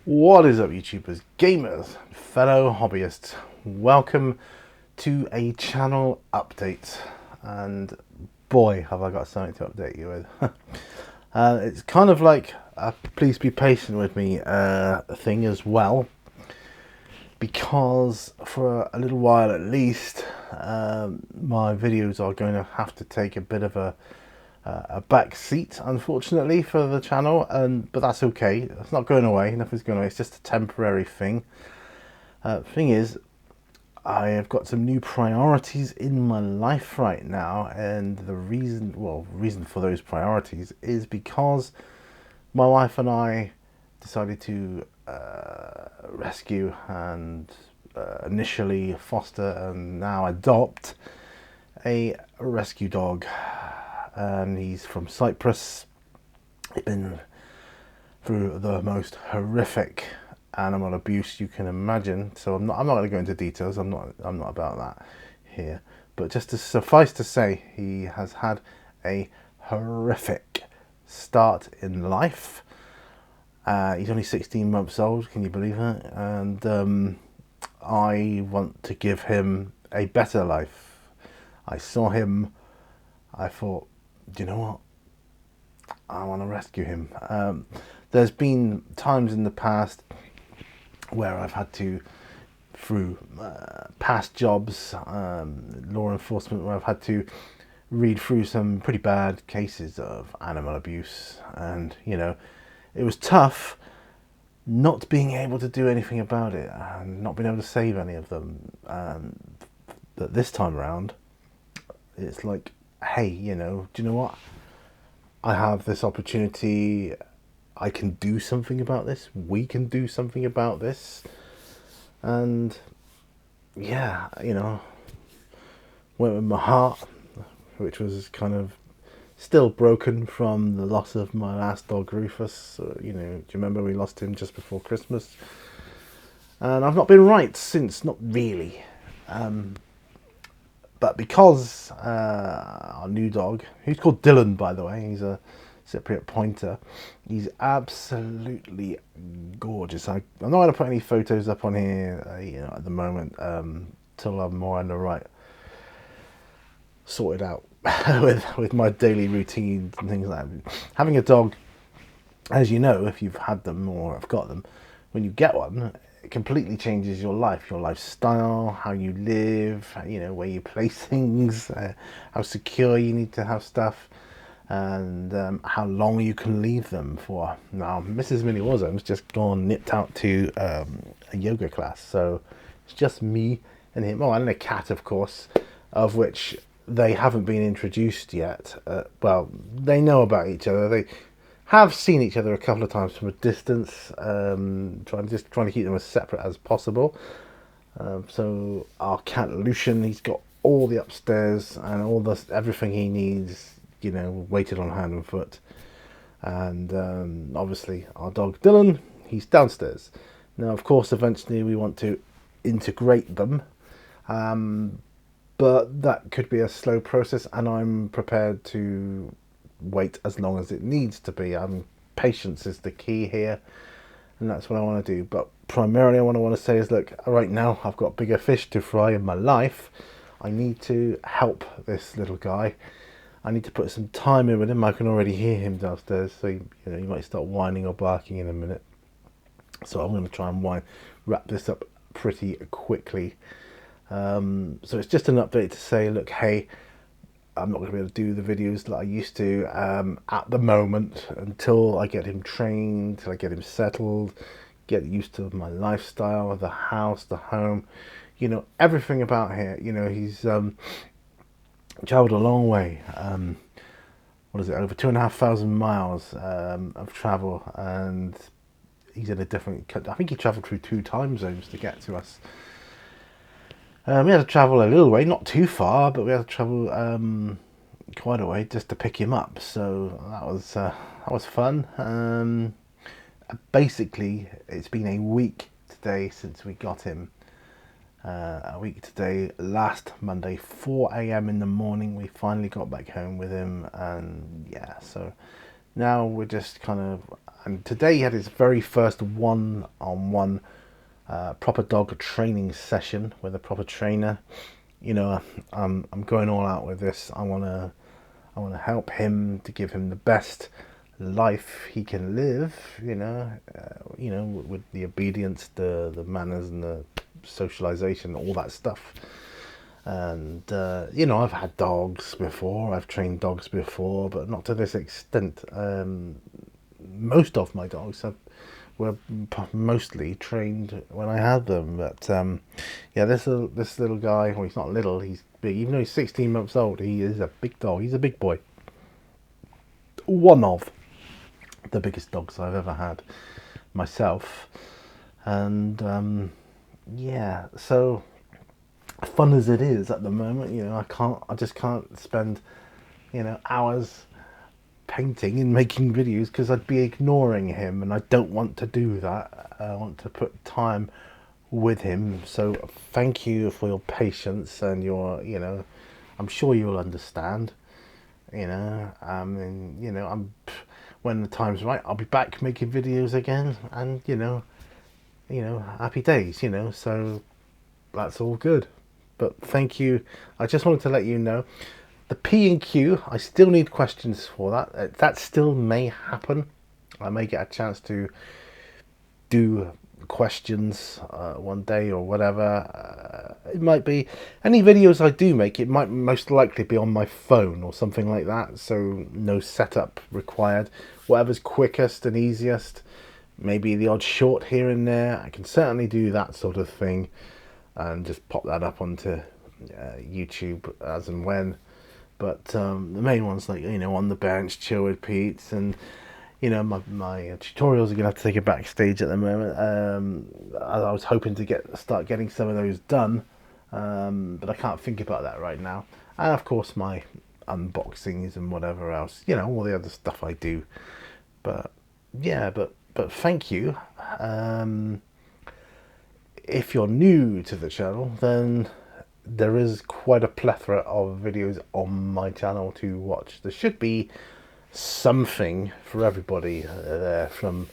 What is up, YouTubers, gamers, fellow hobbyists? Welcome to a channel update, and boy, have I got something to update you with. It's kind of like a please be patient with me thing as well, because for a little while at least, my videos are going to have to take a bit of a back seat, unfortunately, for the channel, but that's okay. It's not going away. Nothing's going away. It's just a temporary thing. Thing is, I have got some new priorities in my life right now, and the reason for those priorities is because my wife and I decided to rescue and initially foster and now adopt a rescue dog. And he's from Cyprus. He's been through the horrific horrific animal abuse you can imagine. So I'm not going to go into details. I'm not about that here. But just to suffice to say, he has had a horrific start in life. He's only 16 months old. Can you believe that? And I want to give him a better life. I saw him. I thought, do you know what? I want to rescue him. There's been times in the past where I've had to, through past jobs, law enforcement, where I've had to read through some pretty bad cases of animal abuse, and it was tough not being able to do anything about it and not being able to save any of them. But this time around, it's like, hey, do you know what? I have this opportunity. I can do something about this. We can do something about this. And yeah, went with my heart, which was kind of still broken from the loss of my last dog, Rufus. Do you remember we lost him just before Christmas? And I've not been right since, not really. But because our new dog, who's called Dylan, by the way, he's a Cypriot pointer, he's absolutely gorgeous. I'm not going to put any photos up on here, at the moment, till I'm more on the right, sorted out with my daily routines and things like that. Having a dog, as you know, if you've had them or have got them, when you get one, it completely changes your life, your lifestyle, how you live, where you place things, how secure you need to have stuff, and how long you can leave them for. Now, Mrs. Minnie Wasm's just nipped out to a yoga class, so it's just me and him. Oh, and a cat, of course, of which they haven't been introduced yet. Well, they know about each other. They have seen each other a couple of times from a distance, trying to keep them as separate as possible. So our cat Lucian, he's got all the upstairs and everything he needs, waited on hand and foot. And obviously our dog Dylan, he's downstairs. Now, of course, eventually we want to integrate them, but that could be a slow process, and I'm prepared to wait as long as it needs to be. Patience is the key here, and that's what I want to do. But primarily what I want to say is, look, right now I've got bigger fish to fry in my life. I need to help this little guy. I need to put some time in with him. I can already hear him downstairs, so he might start whining or barking in a minute. So I'm going to try and wrap this up pretty quickly. So it's just an update to say, look, hey, I'm not going to be able to do the videos that I used to at the moment until I get him trained, till I get him settled, get used to my lifestyle, the house, the home, everything about here. He's traveled a long way. What is it? Over 2,500 miles of travel, and he's in a different country. I think he traveled through 2 time zones to get to us. We had to travel a little way, not too far, but we had to travel quite a way just to pick him up. So that was fun. Basically, it's been a week today since we got him. A week today, last Monday, 4 a.m. in the morning, we finally got back home with him, and yeah, so now we're just kind of and today he had his very first one-on-one proper dog training session with a proper trainer. You know, I'm going all out with this. I want to help him to give him the best life he can live. You know, with the obedience, the manners, and the socialization, all that stuff. And you know, I've had dogs before, I've trained dogs before, but not to this extent. Most of my dogs were mostly trained when I had them, but yeah, this little guy, well, he's not little, he's big. Even though he's 16 months old, he is a big dog. He's a big boy. One of the biggest dogs I've ever had myself. And yeah, so fun as it is at the moment, you know, I just can't spend, you know, hours painting and making videos, because I'd be ignoring him, and I don't want to do that. I want to put time with him. So thank you for your patience and your, you know, I'm sure you'll understand, you know, and you know, when the time's right, I'll be back making videos again, and you know, happy days, you know, so that's all good. But thank you. I just wanted to let you know, the P&Q, I still need questions for that. That still may happen. I may get a chance to do questions one day or whatever. It might be any videos I do make, it might most likely be on my phone or something like that, so no setup required. Whatever's quickest and easiest, maybe the odd short here and there, I can certainly do that sort of thing and just pop that up onto YouTube as and when. But the main ones, like, you know, on the bench, chill with Pete, and you know, my tutorials are gonna have to take a backstage at the moment. I was hoping to start getting some of those done, but I can't think about that right now. And of course my unboxings and whatever else, you know, all the other stuff I do. But yeah, but thank you. If you're new to the channel, then there is quite a plethora of videos on my channel to watch. There should be something for everybody there, from,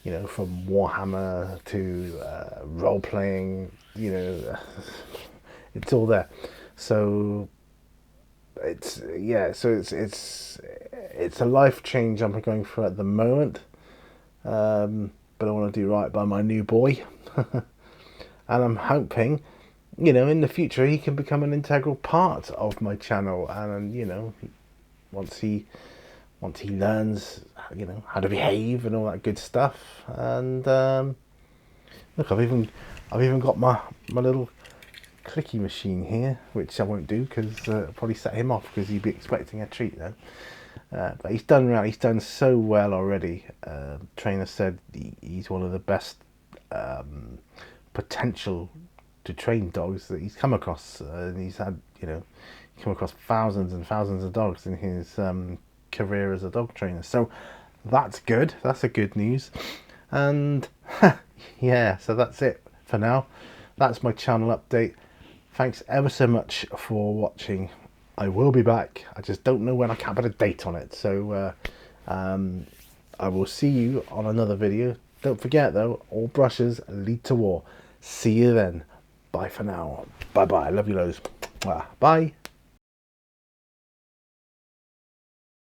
you know, from Warhammer to role playing, you know, it's all there. So it's, yeah, so it's a life change I'm going through at the moment, but I want to do right by my new boy. And I'm hoping, you know, in the future he can become an integral part of my channel, and you know, once he learns, you know, how to behave and all that good stuff. And look, I've even got my little clicky machine here, which I won't do because it'll probably set him off, because he'd be expecting a treat then. But he's done so well already. Trainer said he's one of the best potential to train dogs that he's come across, and he's had, you know, come across thousands and thousands of dogs in his career as a dog trainer. So that's good. That's a good news. And yeah, so that's it for now. That's my channel update. Thanks ever so much for watching. I will be back. I just don't know when. I can't put a date on it. So I will see you on another video. Don't forget though, all brushes lead to war. See you then. Bye for now. Bye bye. Love you loads. Bye.